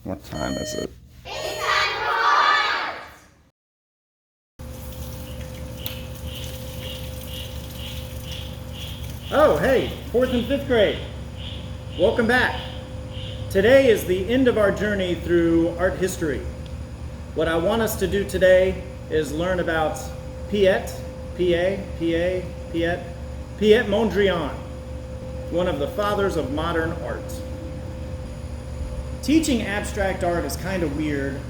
What time is it? It's time for art! Oh, hey, 4th and 5th grade. Welcome back. Today is the end of our journey through art history. What I want us to do today is learn about Piet Mondrian, one of the fathers of modern art. Teaching abstract art is kind of weird.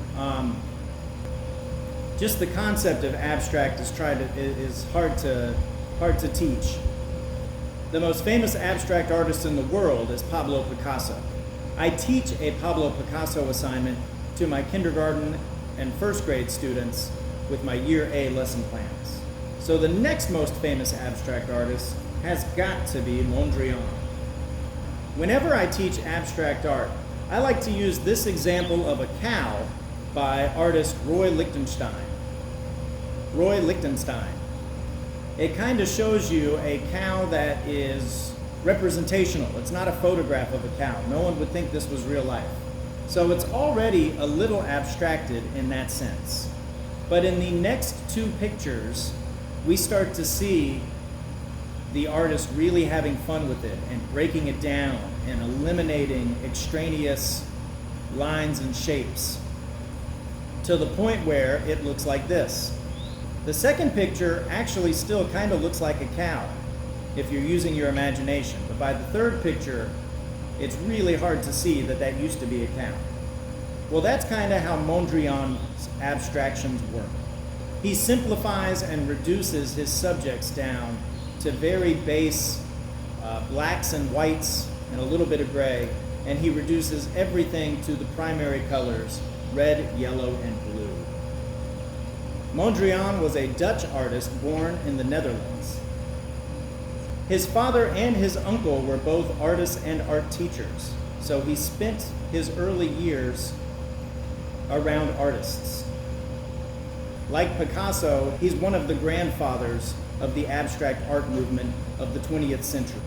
Just the concept of abstract is hard to teach. The most famous abstract artist in the world is Pablo Picasso. I teach a Pablo Picasso assignment to my kindergarten and 1st grade students with my Year A lesson plans. So the next most famous abstract artist has got to be Mondrian. Whenever I teach abstract art, I like to use this example of a cow by artist Roy Lichtenstein. It kind of shows you a cow that is representational. It's not a photograph of a cow. No one would think this was real life. So it's already a little abstracted in that sense. But in the next 2 pictures, we start to see the artist really having fun with it and breaking it down and eliminating extraneous lines and shapes to the point where it looks like this. The second picture actually still kind of looks like a cow if you're using your imagination, but by the 3rd picture, it's really hard to see that that used to be a cow. Well, that's kind of how Mondrian's abstractions work. He simplifies and reduces his subjects down to very base blacks and whites and a little bit of gray, and he reduces everything to the primary colors, red, yellow, and blue. Mondrian was a Dutch artist born in the Netherlands. His father and his uncle were both artists and art teachers, so he spent his early years around artists. Like Picasso, he's one of the grandfathers of the abstract art movement of the 20th century.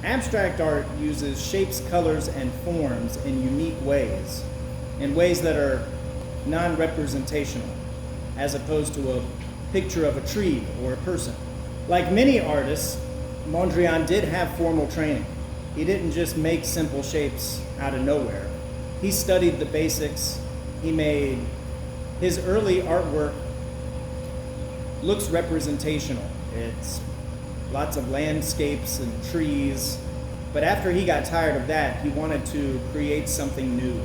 Abstract art uses shapes, colors, and forms in unique ways, in ways that are non-representational, as opposed to a picture of a tree or a person. Like many artists, Mondrian did have formal training. He didn't just make simple shapes out of nowhere. He studied the basics. His early artwork looks representational. It's lots of landscapes and trees. But after he got tired of that, he wanted to create something new.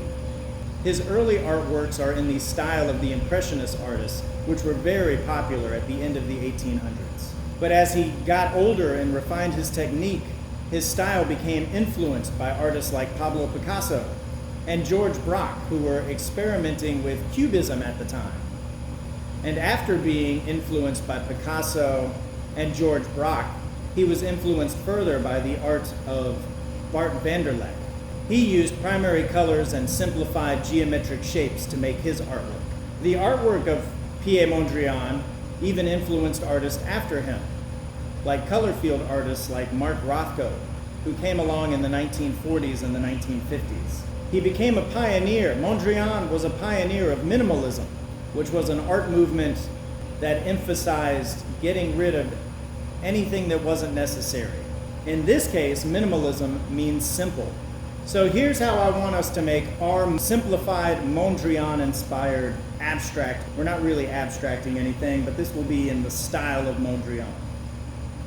His early artworks are in the style of the Impressionist artists, which were very popular at the end of the 1800s. But as he got older and refined his technique, his style became influenced by artists like Pablo Picasso and George Braque, who were experimenting with Cubism at the time. And after being influenced by Picasso and George Braque, he was influenced further by the art of Bart van der Leck. He used primary colors and simplified geometric shapes to make his artwork. The artwork of Piet Mondrian even influenced artists after him, like color field artists like Mark Rothko, who came along in the 1940s and the 1950s. He became a pioneer. Mondrian was a pioneer of minimalism, which was an art movement that emphasized getting rid of anything that wasn't necessary. In this case, minimalism means simple. So here's how I want us to make our simplified Mondrian-inspired abstract. We're not really abstracting anything, but this will be in the style of Mondrian.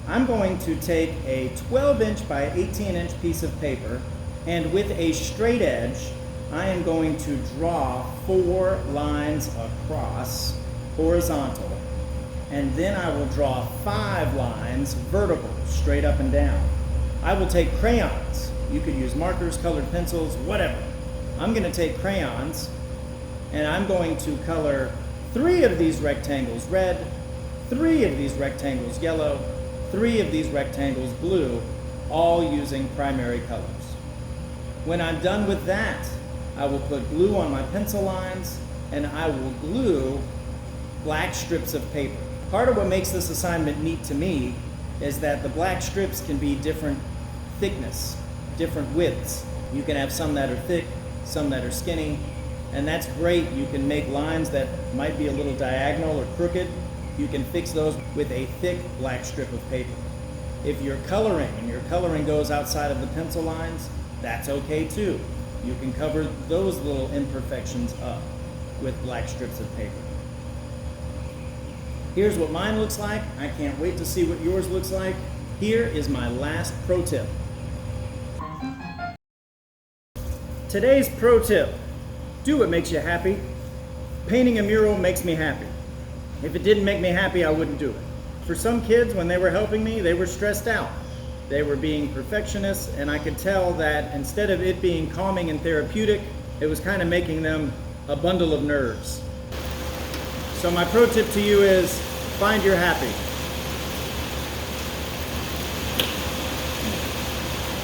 I'm going to take a 12-inch by 18-inch piece of paper, and with a straight edge, I am going to draw 4 lines across, horizontal, and then I will draw 5 lines vertical, straight up and down. I will take crayons. You could use markers, colored pencils, whatever. I'm going to take crayons, and I'm going to color 3 of these rectangles red, 3 of these rectangles yellow, 3 of these rectangles blue, all using primary colors. When I'm done with that, I will put glue on my pencil lines, and I will glue black strips of paper. Part of what makes this assignment neat to me is that the black strips can be different thickness, different widths. You can have some that are thick, some that are skinny, and that's great. You can make lines that might be a little diagonal or crooked. You can fix those with a thick black strip of paper. If you're coloring and your coloring goes outside of the pencil lines, that's okay too. You can cover those little imperfections up with black strips of paper. Here's what mine looks like. I can't wait to see what yours looks like. Here is my last pro tip. Today's pro tip: do what makes you happy. Painting a mural makes me happy. If it didn't make me happy, I wouldn't do it. For some kids, when they were helping me, they were stressed out. They were being perfectionists, and I could tell that instead of it being calming and therapeutic, it was kind of making them a bundle of nerves. So my pro tip to you is find your happy.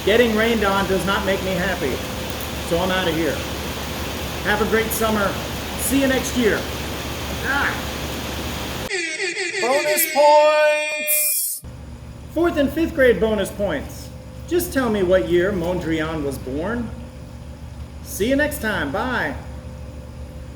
Getting rained on does not make me happy, so I'm out of here. Have a great summer. See you next year. Bonus points! 4th and 5th grade bonus points. Just tell me what year Mondrian was born. See you next time. Bye.